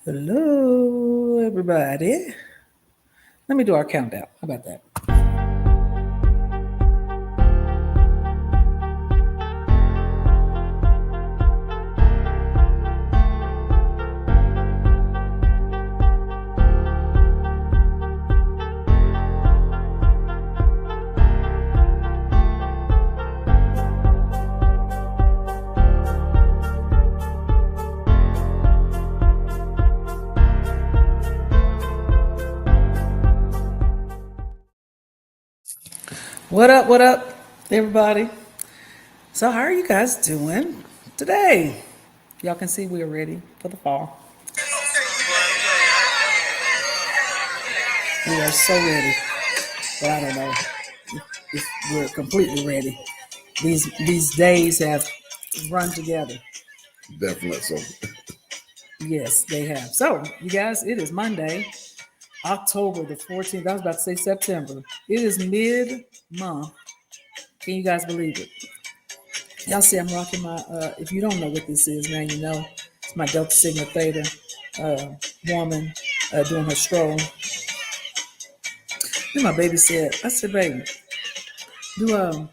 Hello, everybody. Let me do our countdown. How about that? What up, everybody? So, how are you guys doing today? Y'all can see we're ready for the fall. We are so ready, but I don't know if we're completely ready. These days have run together. Definitely so. Yes, they have. So, you guys, it is Monday, October the 14th. I was about to say September. It is mid-month. Can you guys believe it? Y'all see I'm rocking my, if you don't know what this is, now you know. It's my Delta Sigma Theta woman doing her stroll. Then my baby said, I said, baby, do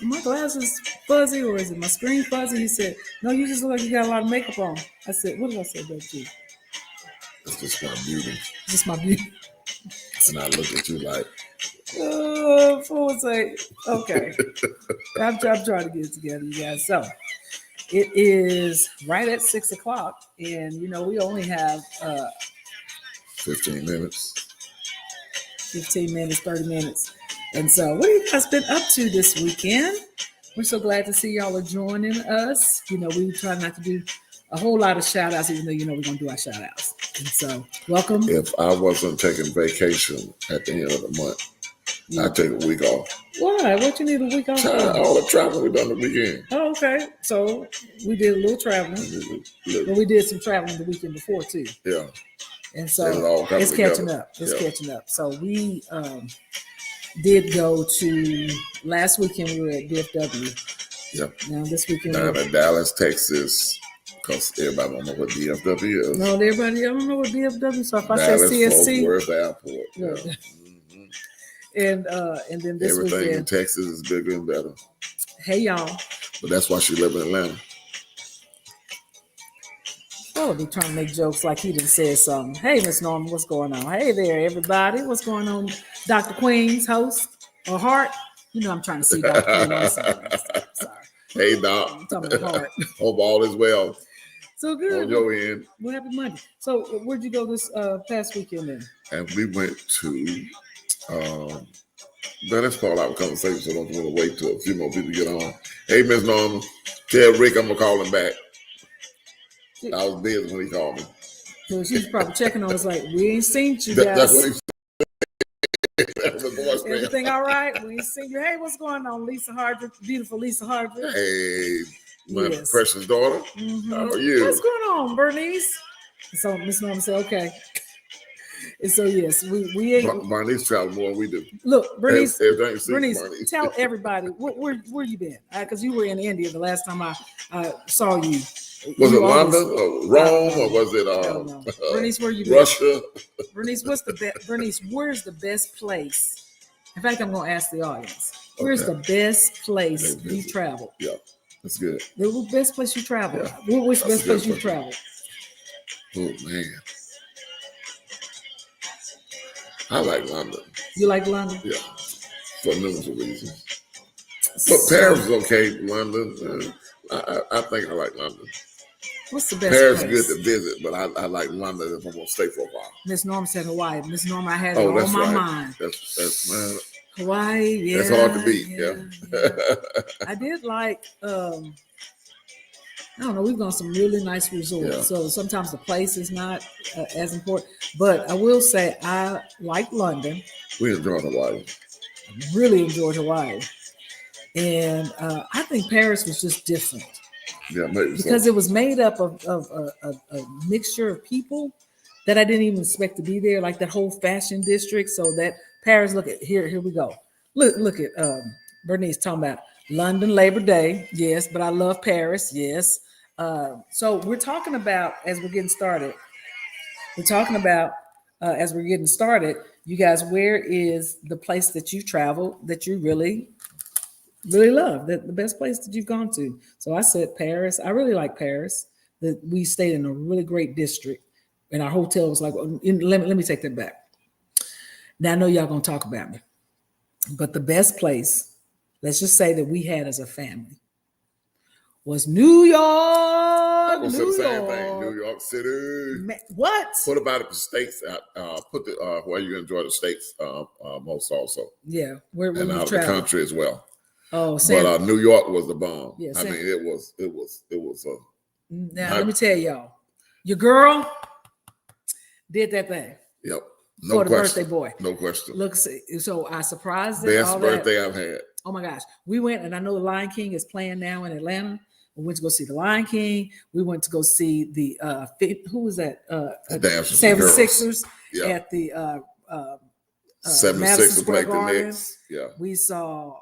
my glasses fuzzy or is it my screen fuzzy? He said, no, you just look like you got a lot of makeup on. I said, what did I say, baby? It's just my beauty. It's just my beauty. And I look at you like, Fool's sake. Okay. I'm trying to get it together, you guys. So it is right at 6 o'clock, and we only have 15 minutes. 15 minutes, 30 minutes. And so, what have you guys been up to this weekend? We're so glad to see y'all are joining us. We try not to do a whole lot of shout outs, even though we're going to do our shout outs. And so, welcome. If I wasn't taking vacation at the end of the month, I'd take a week off. Why? What you need a week off for? All the traveling we done the weekend. Oh, okay. So, we did a little traveling. But we did some traveling the weekend before, too. Yeah. And so it's catching up. It's catching up. So we did go to last weekend. We were at DFW. Yep. Now this weekend down in Dallas, Texas, because everybody don't know what DFW is. No, everybody don't know what DFW. So if I Dallas, say CSC, Fort Worth Airport. Yeah. Mm-hmm. And then this everything weekend, in Texas is bigger and better. Hey y'all. But that's why she live in Atlanta. I'll be trying to make jokes like he didn't say something. Hey, Miss Norman, what's going on? Hey there, everybody. What's going on? Dr. Queen's host or Hart? I'm trying to see Dr. Queen on Sorry. Hey, Doc. I'm talking about Hart. Hope all is well. So good. On your end. Well, happy Monday. So where'd you go this past weekend then? And we went to, let's call out conversation, so don't want to wait till a few more people get on. Hey, Miss Norman, tell Rick I'm going to call him back. I was busy when he called me. So she was probably checking on us like, we ain't seen you guys. That's what he said. Everything all right? We ain't seen you. Hey, what's going on, Lisa Hardrick? Beautiful Lisa Hardrick. Hey, my precious daughter. Mm-hmm. How are you? What's going on, Bernice? So Miss Norman said, okay. And so yes, we ain't. Bernice travel more than we do. Look, Bernice, Bernice, tell everybody where you been? Because you were in India the last time I saw you. Was it London or Rome or was it Bernice, where you Russia? Bernice, Bernice, where's the best place? In fact, I'm going to ask the audience. Where's the best place you traveled? Yeah, that's good. The best place you traveled? Yeah. Which best place you traveled? Oh man, I like London. You like London? Yeah, for numerous reasons. But Paris is okay. London, I think I like London. What's the best Paris place? Is good to visit, but I like London if I'm going to stay for a while. Miss Norma said Hawaii. Miss Norma, I had it on my mind. That's Hawaii, yeah. That's hard to beat, yeah. I did like, I don't know, we've gone some really nice resorts. Yeah. So sometimes the place is not as important. But I will say I like London. We enjoyed Hawaii. I really enjoyed Hawaii. And I think Paris was just different. Yeah, maybe because it was made up of a mixture of people that I didn't even expect to be there, like that whole fashion district. So that Paris, look at here we go. Look at Bernice talking about London Labor Day, yes, but I love Paris, yes. So we're talking about, as we're getting started, we're talking about as we're getting started. You guys, where is the place that you travel that you really, really love? The best place that you've gone to? So I said Paris. I really like Paris. That we stayed in a really great district, and our hotel was like. Let me take that back. Now I know y'all gonna talk about me, but the best place, let's just say that we had as a family, was New York. I'm gonna say the same thing. New York City. What? What about the states? Put the where you enjoy the states most also. Yeah, where and out of the country as well. Oh, but New York was the bomb. Yeah, I mean, it was. Now let me tell y'all, your girl did that thing. Yep. No for the birthday boy. No question. Look, so I surprised it. Best birthday I've had. Oh my gosh. We went, and I know the Lion King is playing now in Atlanta. We went to go see the Lion King. We went to go see the who was that? 76ers at the 76 played the Knicks. Yeah. We saw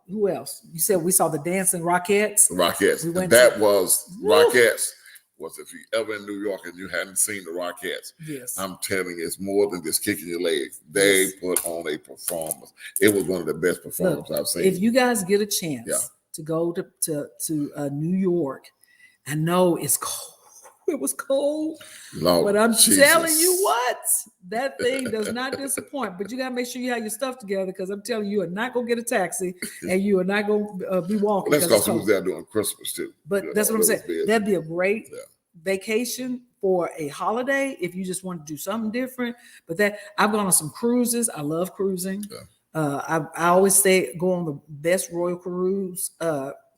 who else? You said we saw the Dancing Rockettes. Rockettes. Rockettes. Was if you ever in New York and you hadn't seen the Rockettes, yes, I'm telling you, it's more than just kicking your legs. They put on a performance. It was one of the best performances I've seen. If you guys get a chance to go to New York, I know it's cold. It was cold, but I'm telling you what, that thing does not disappoint. But you gotta make sure you have your stuff together, because I'm telling you, are not gonna get a taxi and you are not gonna be walking. Well, that's because we was there doing Christmas too. But that's what I'm saying. That'd be a great vacation for a holiday if you just want to do something different. But I've gone on some cruises. I love cruising. I always go on the best Royal Cruise,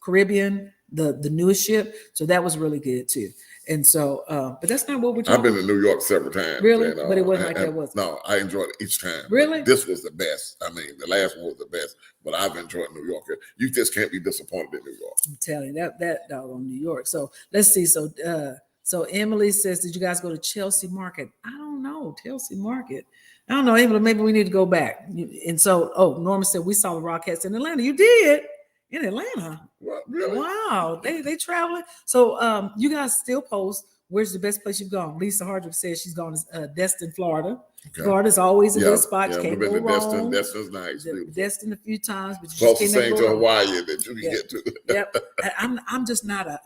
Caribbean, the newest ship. So that was really good too. And so, but that's not what we're talking about. I've been to New York several times. Really? But it wasn't like that, was it? No, I enjoyed it each time. Really? This was the best. I mean, the last one was the best, but I've enjoyed New York. You just can't be disappointed in New York. I'm telling you, that doggone New York. So let's see. So Emily says, did you guys go to Chelsea Market? I don't know. Chelsea Market. I don't know, Emily, maybe we need to go back. And so, Norma said, we saw the Rockettes in Atlanta. You did? In Atlanta? What, really? Wow. They traveling. So you guys still post, where's the best place you've gone? Lisa Hardrick says she's gone to Destin, Florida. Okay. Florida's always a good spot. Yeah, we've been to Destin. Destin's nice. Destin a few times. But close to saying to Hawaii that you can get to. Yep. I'm just not a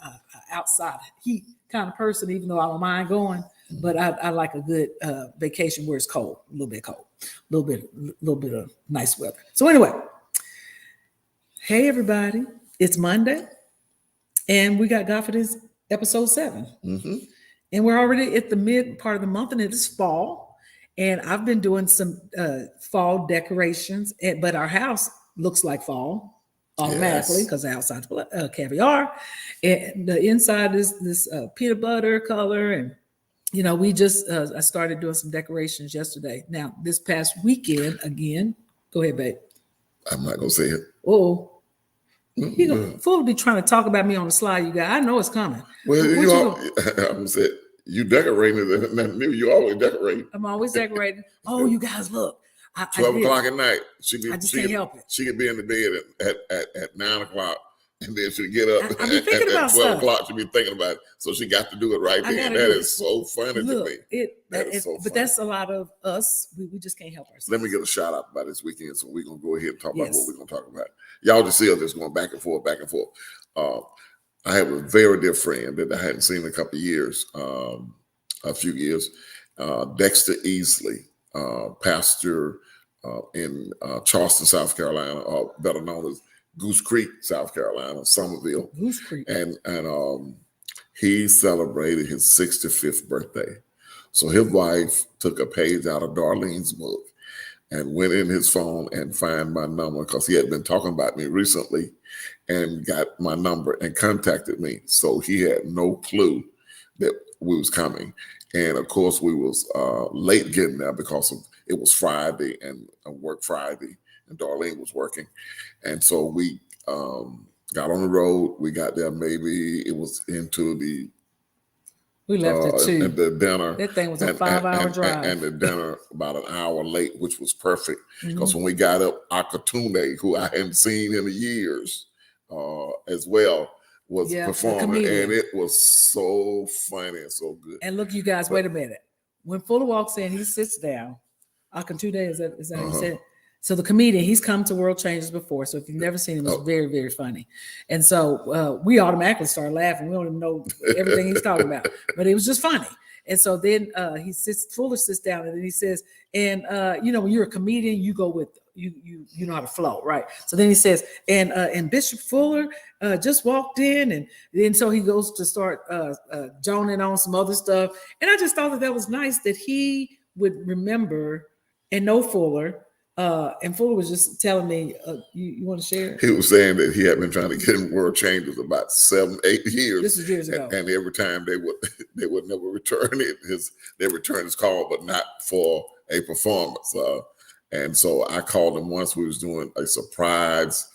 outside heat kind of person, even though I don't mind going. But I like a good vacation where it's cold, a little bit cold, a little bit of nice weather. So anyway, hey everybody, it's Monday, and we got GodFidence episode 7, and we're already at the mid part of the month, and it is fall, and I've been doing some fall decorations, but our house looks like fall automatically because the outside's caviar, and the inside is this peanut butter color, and we just I started doing some decorations yesterday. Now this past weekend again. Go ahead, babe. I'm not gonna say it. Oh. You gonna fool be trying to talk about me on the slide, you guys. I know it's coming. Well, I'm saying you decorating it. You always decorate. I'm always decorating. Oh, you guys, look. 12 o'clock at night. I just can't help it. She could be in the bed at 9 o'clock, and then she'd get up I be thinking about 12 o'clock. She'd be thinking about it. So she got to do it right then. That is so funny to me. But that's a lot of us. We just can't help ourselves. Let me get a shout out about this weekend. So we're going to go ahead and talk about what we're going to talk about. Y'all just see us just going back and forth. I have a very dear friend that I hadn't seen in a couple of years, a few years, Dexter Easley, pastor in Charleston, South Carolina, or better known as Goose Creek, South Carolina, Somerville. Goose Creek. And he celebrated his 65th birthday. So his wife took a page out of Darlene's book and went in his phone and found my number, because he had been talking about me recently, and got my number and contacted me. So he had no clue that we was coming. And of course we was late getting there because it was Friday and work Friday, and Darlene was working. And so we got on the road. We got there, maybe it was into the we left at 2. And the dinner. That thing was a 5-hour drive. And the dinner about an hour late, which was perfect. Because when we got up, Akatunde, who I hadn't seen in years as well, was Yeah, the performing, comedian. and it was so funny and so good. And look, you guys, wait a minute. When Fuller walks in, he sits down. Akintunde, is that how you said it? So the comedian, he's come to World Changers before. So if you've never seen him, it's very, very funny. And so we automatically start laughing. We don't even know everything he's talking about, but it was just funny. And so then Fuller sits down, and then he says, and when you're a comedian, you go with you know how to flow, right? So then he says, and Bishop Fuller just walked in, and then so he goes to start joning on some other stuff. And I just thought that was nice that he would remember and know Fuller. And Fuller was just telling me, you want to share? He was saying that he had been trying to get in World Changers about 7-8 years. This was years ago. And every time they would never return it. They returned his call, but not for a performance. And so I called him once. We was doing a surprise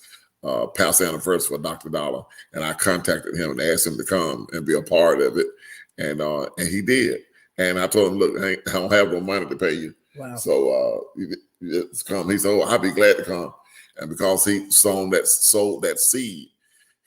past anniversary for Dr. Dollar, and I contacted him and asked him to come and be a part of it, and he did. And I told him, look, I don't have no money to pay you. Wow. So you just come. He said, oh, I'll be glad to come. And because he sowed that seed,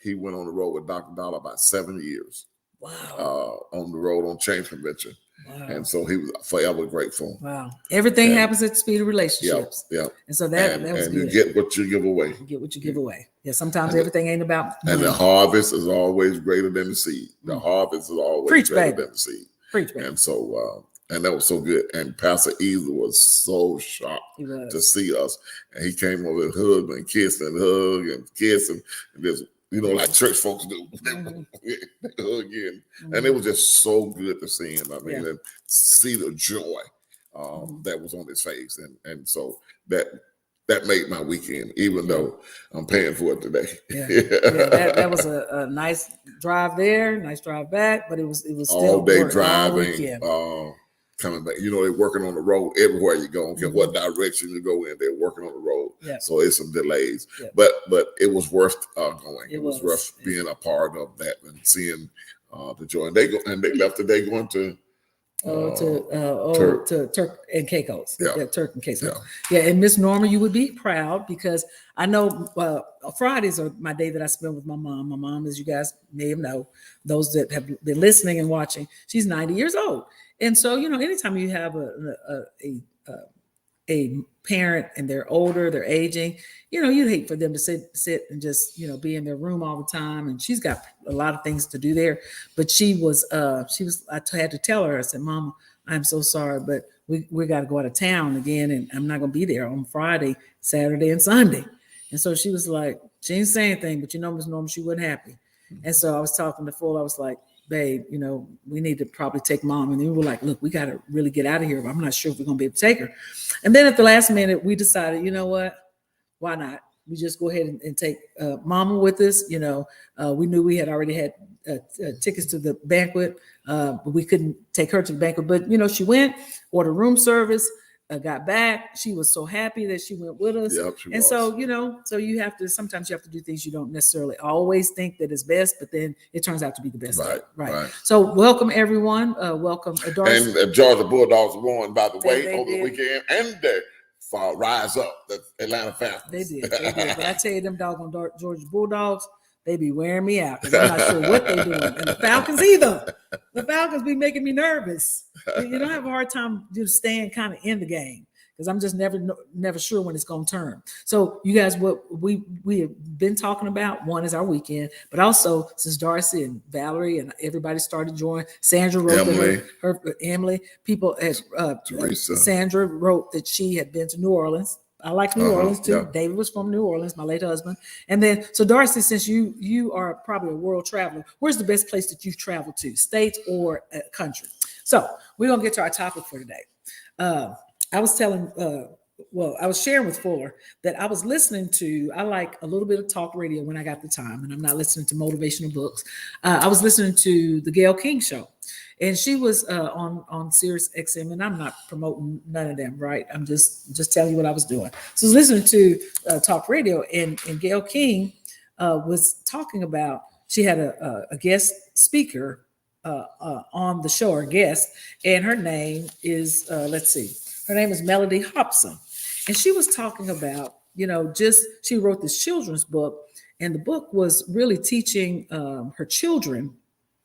he went on the road with Dr. Dollar about 7 years. Wow. On the road on Change Convention. Wow. And so he was forever grateful. Wow. Everything happens at the speed of relationships. Yeah. And so that was and good. You get what you give away. You get what you give away. Yeah, sometimes everything ain't about money. And the harvest is always greater than the seed. The harvest is always greater than the seed. Preach, baby. And so and that was so good. And Pastor Easer was so shocked to see us. And he came over and hugged and kissed and hugged and kissed and just, like church folks do. Mm-hmm. They hug in. Mm-hmm. And it was just so good to see him. I mean, and see the joy that was on his face. And so that made my weekend, even though I'm paying for it today. That was a nice drive there, nice drive back, but it was still all day driving, coming back. They're working on the road everywhere you go. I don't care what direction you go in, they're working on the road. Yeah. So it's some delays, but it was worth going. It was worth being a part of that and seeing the joy. And they left today going to Turk and Caicos. Yeah, Turk and Caicos. Yeah, and Miss Norma, you would be proud because I know Fridays are my day that I spend with my mom. My mom, as you guys may have know, those that have been listening and watching, she's 90 years old. And so, anytime you have a parent and they're older, they're aging, you'd hate for them to sit and just, be in their room all the time. And she's got a lot of things to do there. But I had to tell her, I said, Mama, I'm so sorry, but we got to go out of town again. And I'm not going to be there on Friday, Saturday, and Sunday. And so she was like, she didn't say anything, but Ms. Norma, she wasn't happy. And so I was talking to Full. I was like, babe, we need to probably take Mom. And then we were like, look, we got to really get out of here. I'm not sure if we're going to be able to take her. And then at the last minute, we decided, you know what? Why not? We just go ahead and take Mama with us. We knew we had already had tickets to the banquet, but we couldn't take her to the banquet. But, she went, ordered room service, got back. She was so happy that she went with us. Yep, and was. So, so sometimes you have to do things you don't necessarily always think that is best, but then it turns out to be the best. Right. So welcome everyone. Welcome. And Georgia Bulldogs won, by the way, over the weekend. And they rise up, the Atlanta Falcons. They did. But I tell you, them doggone Georgia Bulldogs, they be wearing me out because I'm not sure what they're doing. And the Falcons either. The Falcons be making me nervous. You don't have a hard time just staying kind of in the game because I'm just never sure when it's going to turn. So you guys, what we have been talking about, one is our weekend, but also since Darcy and Valerie and everybody started joining, Sandra wrote Emily, people as Teresa. Sandra wrote that she had been to New Orleans. I like New Orleans too. Yeah. David was from New Orleans, my late husband. And then, so Darcy, since you are probably a world traveler, where's the best place that you've traveled to, states or country? So we're going to get to our topic for today. I was sharing with Fuller that I was listening to, I like a little bit of talk radio when I got the time, and I'm not listening to motivational books. I was listening to the Gayle King show. And she was on Sirius XM, and I'm not promoting none of them, right? I'm just telling you what I was doing. So I was listening to talk radio, and Gayle King was talking about, she had a guest speaker on the show, or guest, and her name is, her name is Melody Hobson. And she was talking about, she wrote this children's book, And the book was really teaching her children.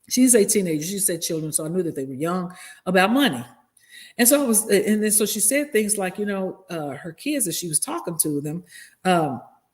She's a teenager. She said children, so I knew that they were young, about money. And so I was, and then so she said things like, her kids, as she was talking to them,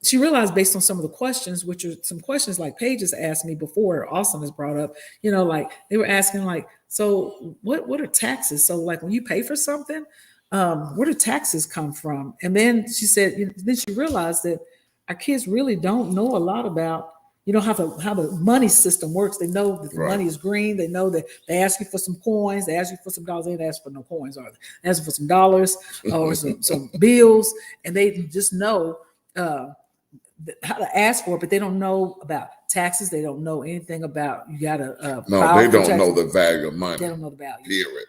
she realized based on some of the questions, which are some questions like Paige has asked me before, Austin has brought up, like they were asking like, so what are taxes? So like when you pay for something, where do taxes come from? And then she said, then she realized that our kids really don't know a lot about how the money system works. They know that the money is green. They know that they ask you for some coins. They ask you for some dollars. They didn't ask for no coins, are they? They ask for some dollars or some bills, and they just know how to ask for it, but they don't know about taxes. They don't know anything about you got to. No, they don't know the value of money. They don't know the value. Period.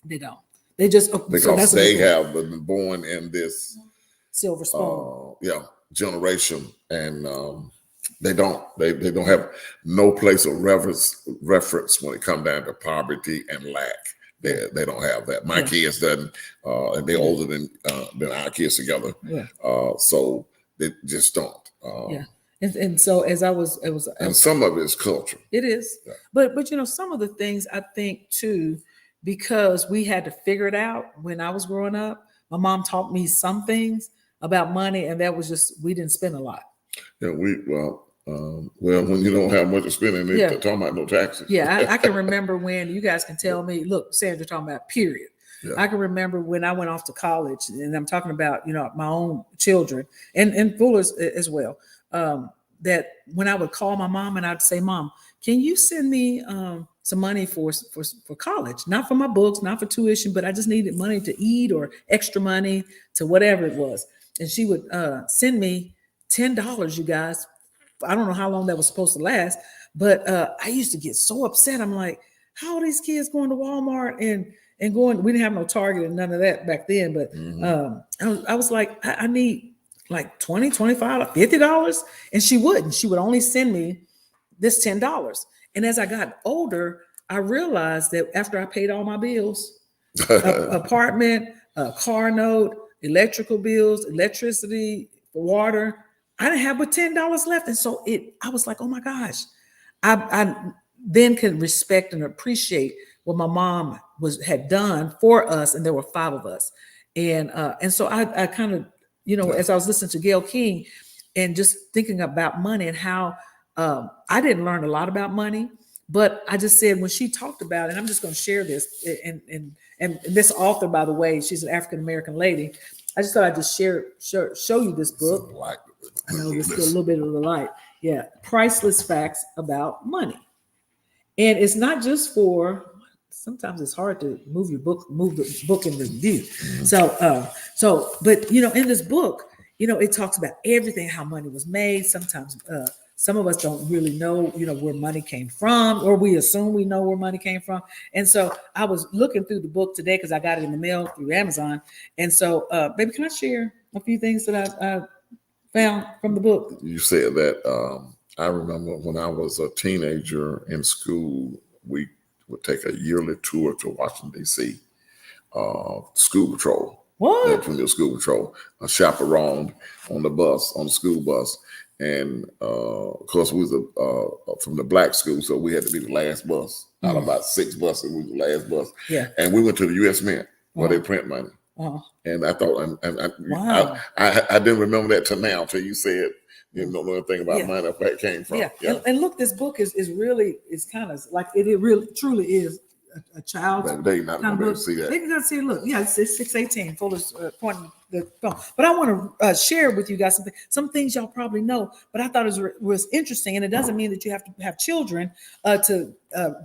They don't. They just because they have been born in this silver spoon. Generation, and they don't have no place of reference when it comes down to poverty and lack. They don't have that. My kids doesn't, and they're older than our kids together. So they just don't. And so as I was, and some of it is culture. It is, but some of the things I think too, because we had to figure it out when I was growing up. My mom taught me some things about money, and that was just, we didn't spend a lot. Yeah, when you don't have much to spend, and they're talking about no taxes. I can remember when, you guys can tell me, look, Sandra talking about period. I can remember when I went off to college, and I'm talking about, my own children and Fuller's as well. That when I would call my mom and I'd say, Mom, can you send me some money for college? Not for my books, not for tuition, but I just needed money to eat or extra money to whatever it was. And she would send me $10, you guys. I don't know how long that was supposed to last, but I used to get so upset. I'm like, how are these kids going to Walmart and going? We didn't have no Target and none of that back then, but I was like, I need like $20, $25, $50. And she wouldn't. She would only send me this $10. And as I got older, I realized that after I paid all my bills, apartment, car note, electrical bills, electricity, water, I didn't have but $10 left. And so I was like, oh my gosh, I then could respect and appreciate what my mom had done for us. And there were 5 of us. And so I kind of, as I was listening to Gayle King and just thinking about money and how I didn't learn a lot about money, but I just said when she talked about it, and I'm just going to share this, and this author, by the way, she's an African-American lady. I just thought I'd just show you this book. I know there's still a little bit of the light. Yeah. Priceless Facts About Money. And it's not just for, sometimes it's hard to move the book in review. But in this book, it talks about everything, how money was made. Sometimes some of us don't really know, where money came from, or we assume we know where money came from. And so I was looking through the book today because I got it in the mail through Amazon. And so, baby, can I share a few things that I found from the book? You said that. I remember when I was a teenager in school, we would take a yearly tour to Washington, D.C., school patrol. What? From the school patrol, chaperoned on the school bus. And of course, we was from the black school, so we had to be the last bus. Out of about 6 buses, we were the last bus. Yeah. And we went to the U.S. Mint where they print money. And I thought, wow. I didn't remember that till now, till you said, you don't know anything about money, where it came from. Yeah. And look, this book is really, it's kind of like, it really truly is a child. They not going to be able to see that. They can not see it. Look, it's 618. Fuller's pointing the phone. But I want to share with you guys some things y'all probably know. But I thought it was interesting, and it doesn't mean that you have to have children to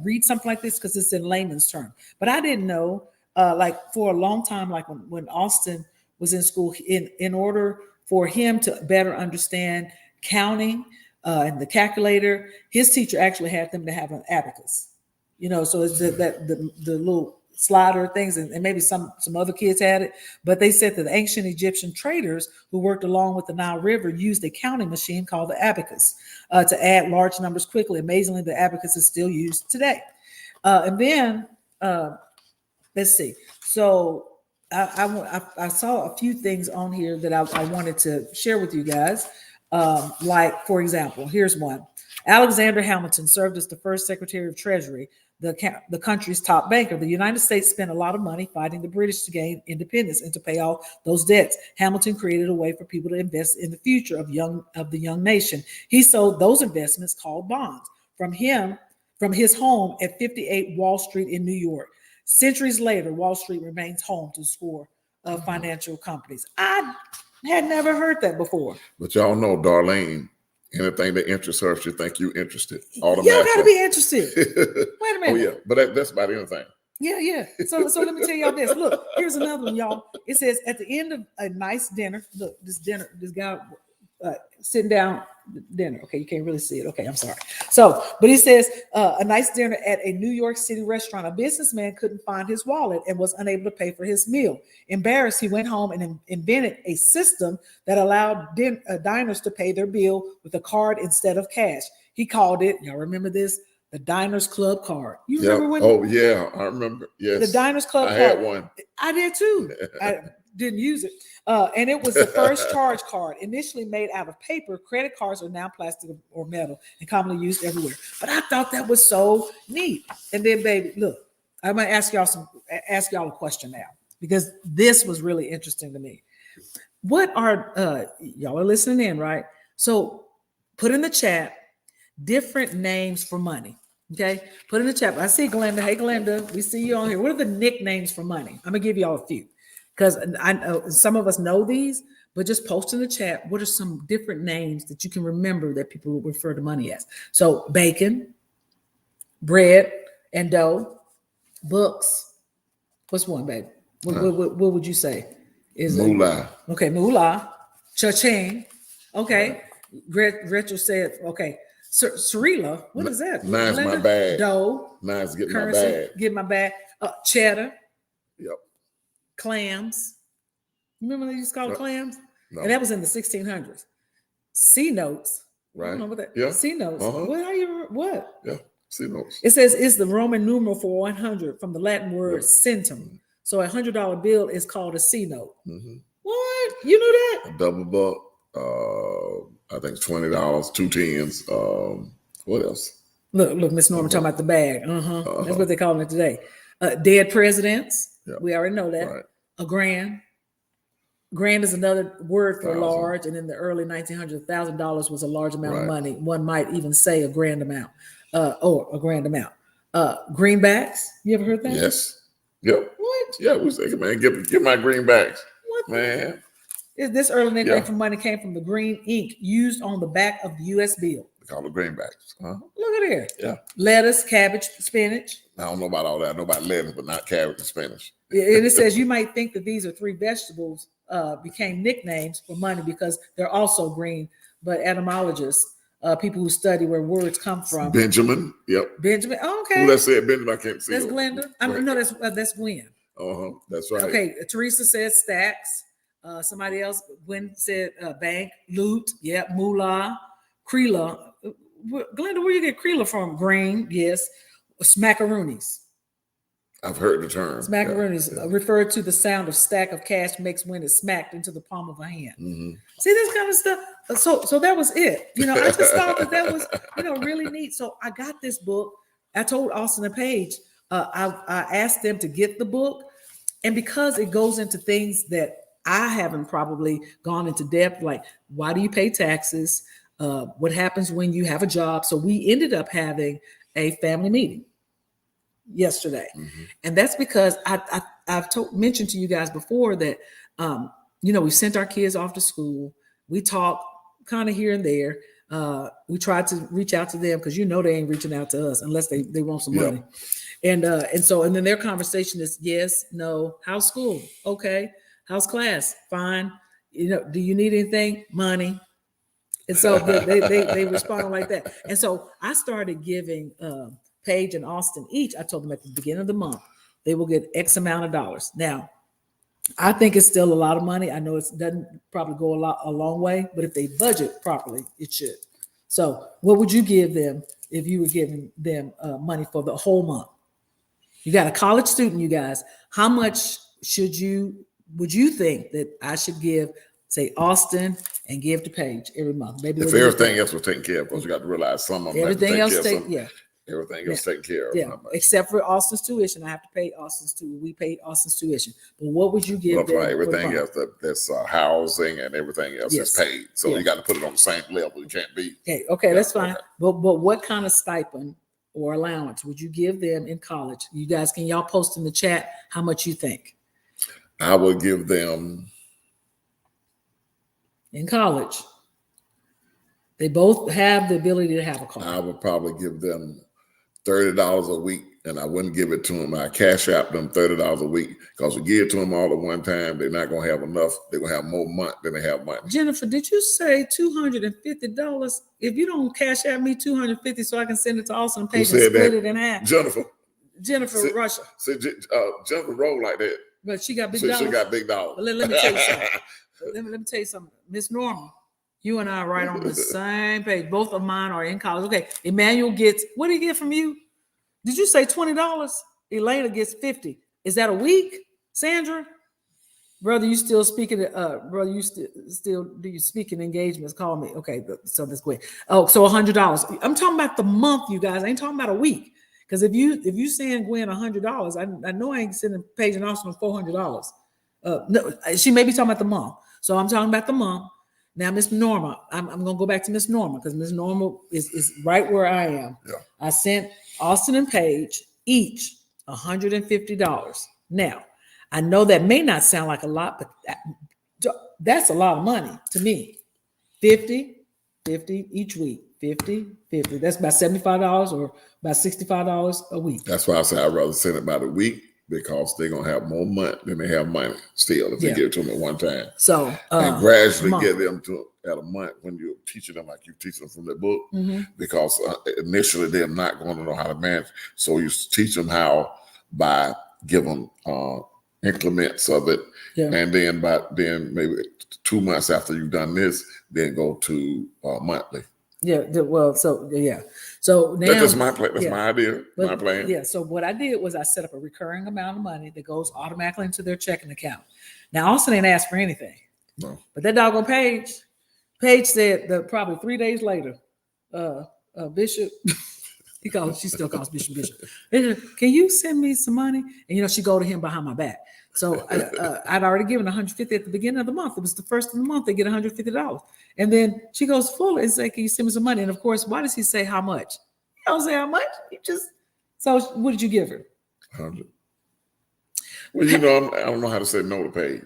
read something like this because it's in layman's term. But I didn't know, like for a long time, like when Austin was in school, in order for him to better understand counting and the calculator, his teacher actually had them to have an abacus. So it's the little slider things, and maybe some other kids had it, but they said that the ancient Egyptian traders who worked along with the Nile River used a counting machine called the abacus to add large numbers quickly. Amazingly, the abacus is still used today. And then let's see. So I saw a few things on here that I wanted to share with you guys. Like, for example, here's one. Alexander Hamilton served as the first Secretary of Treasury, the country's top banker. The United States spent a lot of money fighting the British to gain independence and to pay off those debts. Hamilton created a way for people to invest in the future of the young nation. He sold those investments called bonds from his home at 58 Wall Street in New York. Centuries later, Wall Street remains home to a score of financial companies. I had never heard that before. But y'all know, Darlene, anything that interests her, she think you interested. Automatically. Y'all gotta be interested. Wait a minute. Oh yeah, but that's about anything. Yeah. So let me tell y'all this. Look, here's another one, y'all. It says at the end of a nice dinner. Look, this guy sitting down dinner. Okay, you can't really see it. Okay, I'm sorry. So, but he says a nice dinner at a New York City restaurant. A businessman couldn't find his wallet and was unable to pay for his meal. Embarrassed, he went home and invented a system that allowed diners to pay their bill with a card instead of cash. He called it, y'all remember this? The Diners Club card. You remember when? Oh yeah, I remember. Yes, the Diners Club I card. had one. I did too. I didn't use it. And it was the first charge card, initially made out of paper. Credit cards are now plastic or metal and commonly used everywhere. But I thought that was so neat. And then, baby, look, I'm gonna ask y'all a question now, because this was really interesting to me. What are y'all are listening in, right? So put in the chat different names for money. Okay, put in the chat. I see Glenda. Hey, Glenda, we see you on here. What are the nicknames for money? I'm gonna give y'all a few, because I know some of us know these, but just post in the chat. What are some different names that you can remember that people will refer to money as? So bacon, bread and dough, books. What's one, baby? What would you say? Is moolah? Okay, moolah, cha-ching. Okay, Rachel said okay. Sarila, what is that? Nice, my bag. Dough. Nice, get currency, my bag. Get my bag. Cheddar. Yep. Clams. Remember they used to call it clams? No. And that was in the 1600s. C notes. Right. I don't know what that. Yeah. C notes. What? Yeah. C notes. It says it's the Roman numeral for 100 from the Latin word centum. Mm-hmm. So a $100 bill is called a C note. Mm-hmm. What? You knew that? A double buck. I think $20, 2 tens. What else? Look, Miss Norman talking about the bag. That's what they're calling it today. Dead presidents. Yep. We already know that. Right. A grand. Grand is another word for large, and in the early 1900s, $1,000 was a large amount of money. One might even say a grand amount, or a grand amount. Greenbacks. You ever heard that? Yes. Yep. What? Yeah, we say, man, get my greenbacks. What? Man. This early nickname for money came from the green ink used on the back of the U.S. bill. They call it greenbacks. Huh? Look at here. Yeah. Lettuce, cabbage, spinach. I don't know about all that. I know about lettuce, but not cabbage and spinach. And it says you might think that these are 3 vegetables became nicknames for money because they're also green, but etymologists, people who study where words come from. Benjamin. Yep. Benjamin. Oh, okay. Who that said Benjamin? I can't see. That's Glenda. No, that's Gwen. That's right. Okay. Teresa said stacks. Somebody else, Gwen said bank, loot. Yep. Moolah, Creela. Glenda, where you get Creela from? Green. Yes. Smackaroonies. I've heard the term. Smackaroonies refer to the sound of stack of cash makes when it's smacked into the palm of a hand. Mm-hmm. See this kind of stuff. So that was it. I just thought that was really neat. So I got this book. I told Austin and Paige, I asked them to get the book, and because it goes into things that I haven't probably gone into depth, like why do you pay taxes? What happens when you have a job? So we ended up having a family meeting yesterday. Mm-hmm. And that's because I've mentioned to you guys before that, we sent our kids off to school. We talk kind of here and there. We tried to reach out to them because they ain't reaching out to us unless they want some money. And then their conversation is yes, no, how's school? Okay. How's class? Fine. Do you need anything? Money. And so they respond like that. And so I started giving Paige and Austin each, I told them at the beginning of the month, they will get X amount of dollars. Now, I think it's still a lot of money. I know it doesn't probably go a long way, but if they budget properly, it should. So what would you give them if you were giving them money for the whole month? You got a college student, you guys. How much would you think that I should give say Austin, and give to Paige every month. Maybe if everything else was taken care of, because you got to realize some of them everything else everything else taken care of. Yeah, except for Austin's tuition. I have to pay we pay Austin's tuition. But what would you give them? Everything else that's housing and everything else is paid. So you got to put it on the same level. You can't be. Okay, that's fine. Okay. But what kind of stipend or allowance would you give them in college? You guys, can y'all post in the chat how much you think? I would give them in college. They both have the ability to have a car. I would probably give them $30 a week, and I wouldn't give it to them. I cash out them $30 a week, because we give it to them all at one time, they're not going to have enough. They're going to have more money than they have money. Jennifer, did you say $250? If you don't cash out me $250 so I can send it to Austin and Paige and split it in half. Jennifer Russia. Jennifer rolled like that. But she got big dollars. She got big dollars. But let me tell you something. let me tell you something. Miss Norma, you and I are right on the same page. Both of mine are in college. Okay, Emmanuel gets, what did he get from you? Did you say $20? Elena gets $50. Is that a week, Sandra? Brother, you still speaking? Brother, you still do you speaking engagements? Call me. Okay, so that's great. Oh, so $100. I'm talking about the month, you guys. I ain't talking about a week. Because if you send Gwen $100, I know I ain't sending Paige and Austin $400. No, she may be talking about the month. So I'm talking about the month. Now, Miss Norma, I'm going to go back to Miss Norma, because Miss Norma is right where I am. Yeah. I sent Austin and Paige each $150. Now, I know that may not sound like a lot, but that's a lot of money to me. 50 each week. 50. That's about $75 or about $65 a week. That's why I say I'd rather send it by the week, because they're going to have more money than they have money still if they give it to them at one time. So, and gradually get them to at a month when you're teaching them like you teach them from the book, because initially they're not going to know how to manage. So you teach them how by giving increments of it. Yeah. And then maybe 2 months after you've done this, then go to monthly. Yeah. So now that's my plan. That's my idea. My plan. Yeah. So what I did was I set up a recurring amount of money that goes automatically into their checking account. Now, Austin ain't asked for anything. No. But that doggone Paige said that probably 3 days later, Bishop, she still calls Bishop. Can you send me some money? And she go to him behind my back. So I'd already given $150 at the beginning of the month. It was the first of the month. They get $150. And then she goes full and say, can you send me some money? And of course, why does he say how much? He don't say how much. So what did you give her? 100. Well, I don't know how to say no to Paige.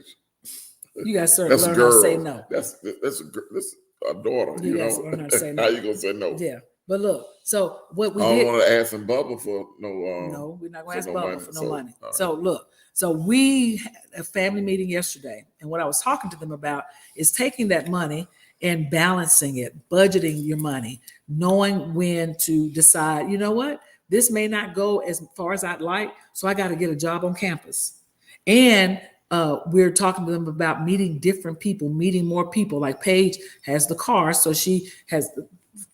You guys certainly learn how to say no. That's a daughter. You guys learn how to say no. How you gonna say no? Yeah. But look, so what we I don't want to ask him Bubba for no. No, we're not going to ask Bubba for no money. Right. So look, we had a family meeting yesterday, and what I was talking to them about is taking that money and balancing it, budgeting your money, knowing when to decide. You know what? This may not go as far as I'd like, so I got to get a job on campus. And we're talking to them about meeting different people, meeting more people. Like Paige has the car, so she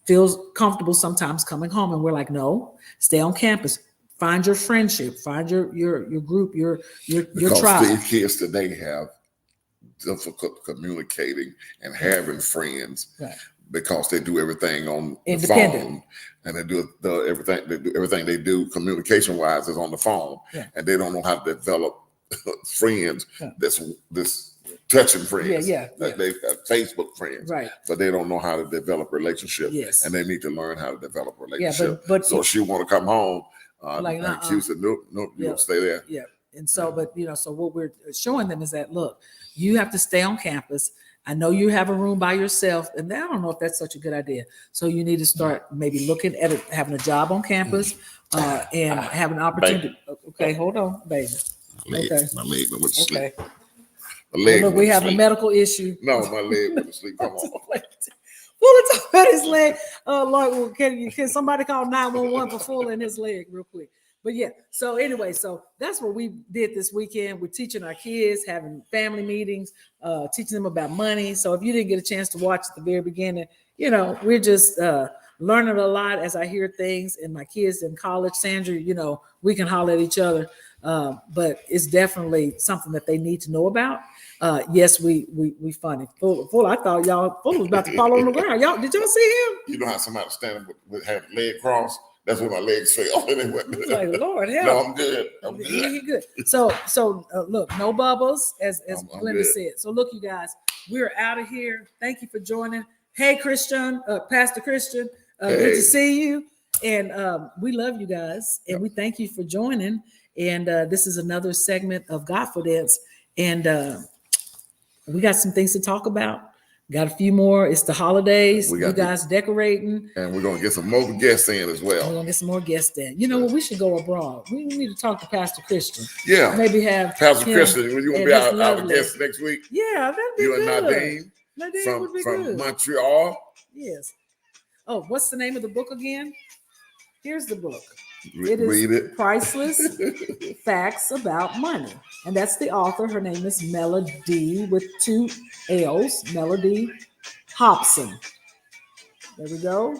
feels comfortable sometimes coming home, and we're like, no, stay on campus, find your friendship, find your group, your tribe. These kids today have difficult communicating and having friends, right, because they do everything on the phone, and they do everything they do communication wise is on the phone, and they don't know how to develop friends. This touching friends, they Facebook friends, right? But they don't know how to develop relationships, and they need to learn how to develop relationships. But so she want to come home, and she said, "No, you don't stay there." Yeah, and so, so what we're showing them is that look, you have to stay on campus. I know you have a room by yourself, and I don't know if that's such a good idea. So you need to start maybe looking at it, having a job on campus, and having an opportunity. Baby. Okay, hold on, baby. My leg went to sleep. Okay. Look, we have a medical issue. No, my leg went to sleep. Come on. Fuller talk about his leg. Lord, can somebody call 911 for Fuller and his leg real quick? But yeah, so anyway, so that's what we did this weekend. We're teaching our kids, having family meetings, teaching them about money. So if you didn't get a chance to watch at the very beginning, we're just learning a lot as I hear things, and my kids in college. Sandra, we can holler at each other, but it's definitely something that they need to know about. Yes, we funny. Full, I thought Full was about to fall on the ground. Did y'all see him? You know how somebody standing with have leg crossed? That's where my legs fell. He's like, Lord help. No, I'm good. I'm good. He good. So look, no bubbles, as Glenda said. So look, you guys, we're out of here. Thank you for joining. Hey, Christian, Pastor Christian, good to see you. And we love you guys, and we thank you for joining. And this is another segment of GodFidence, and we got some things to talk about. Got a few more. It's the holidays. You guys decorating. And we're going to get some more guests in as well. We're going to get some more guests in. You know what? We should go abroad. We need to talk to Pastor Christian. Yeah. Maybe have Pastor Christian. You want to be our guest next week? Yeah, that'd be good. You and Nadine would be from good. Montreal. Yes. Oh, what's the name of the book again? Here's the book. Read it. Priceless Facts About Money. And that's the author. Her name is Melody with 2 L's. Melody Hobson. There we go.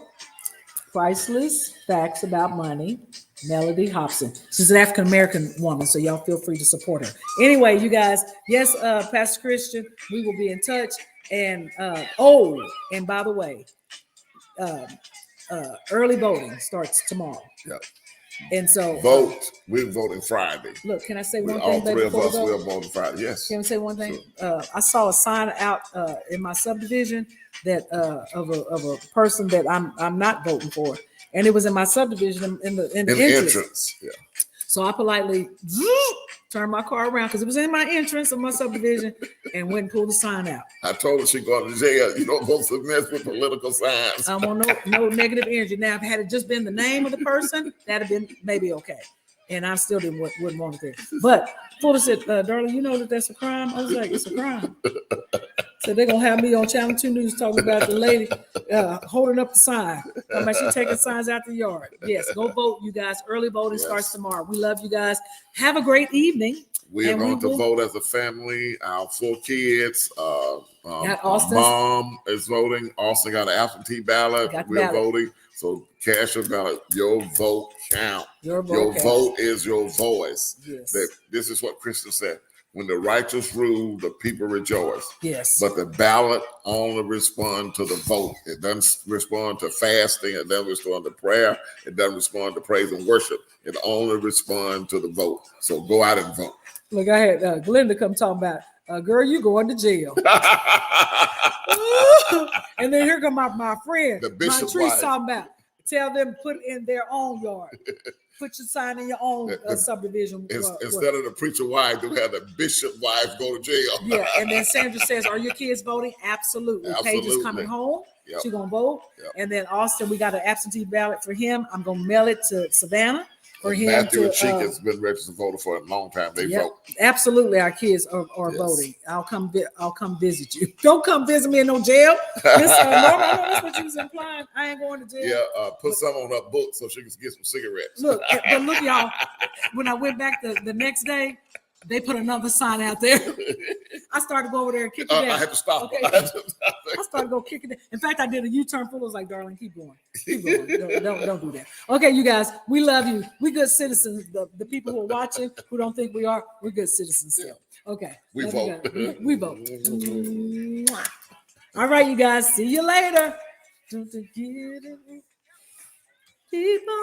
Priceless Facts About Money. Melody Hobson. She's an African-American woman, so y'all feel free to support her. Anyway, you guys, yes, Pastor Christian, we will be in touch. And, and by the way, early voting starts tomorrow. Yep. And so vote. We're voting Friday. Look, can I say one thing? All 3 of us will vote Friday. Yes. Can I say one thing? Sure. I saw a sign out in my subdivision that of a person that I'm not voting for, and it was in my subdivision in the entrance. Yeah. So I politely turned my car around because it was in my entrance of my subdivision, and went and pulled the sign out. I told her she going to jail. You don't supposed to mess with political signs. I want no negative energy. Now, if it had just been the name of the person, that'd have been maybe okay. And I still wouldn't want it there. But Fuller said, darling, you know that's a crime? I was like, it's a crime. So they're going to have me on Channel 2 News talking about the lady holding up the sign. Talking about she taking signs out the yard. Yes, go vote, you guys. Early voting starts tomorrow. We love you guys. Have a great evening. We are going to vote as a family. Our 4 kids. Mom is voting. Austin got an absentee ballot. We're voting. So cash your ballot. Your vote count. Your vote is your voice. Yes. This is what Christian said. When the righteous rule, the people rejoice. Yes. But the ballot only responds to the vote. It doesn't respond to fasting. It doesn't respond to prayer. It doesn't respond to praise and worship. It only responds to the vote. So go out and vote. Look, I had Glenda come talking about, girl, you going to jail. And then here come my friend, the bishop's wife, talking about, tell them put it in their own yard. Put your sign in your own subdivision. Instead of the preacher wife, you have the bishop wife go to jail. Yeah, and then Sandra says, are your kids voting? Absolutely. Paige is coming home. Yep. She's going to vote. Yep. And then Austin, we got an absentee ballot for him. I'm going to mail it to Savannah. For him Matthew and Cheek has been registered voter for a long time. They vote. Absolutely, our kids are voting. I'll come visit you. Don't come visit me in no jail. Norma, I know that's what you was implying. I ain't going to jail. Yeah, put some on her book so she can get some cigarettes. Look, but look, y'all. When I went back the next day, they put another sign out there. I started to go over there and kick it down. I had to stop. Okay. I started to go kick it down. In fact, I did a U-turn. Full was like, darling, keep going. Keep going. Don't do that. Okay, you guys, we love you. We good citizens. The people who are watching, who don't think we are, we're good citizens still. Okay. We vote. We vote. All right, you guys. See you later. Don't forget it. Keep on.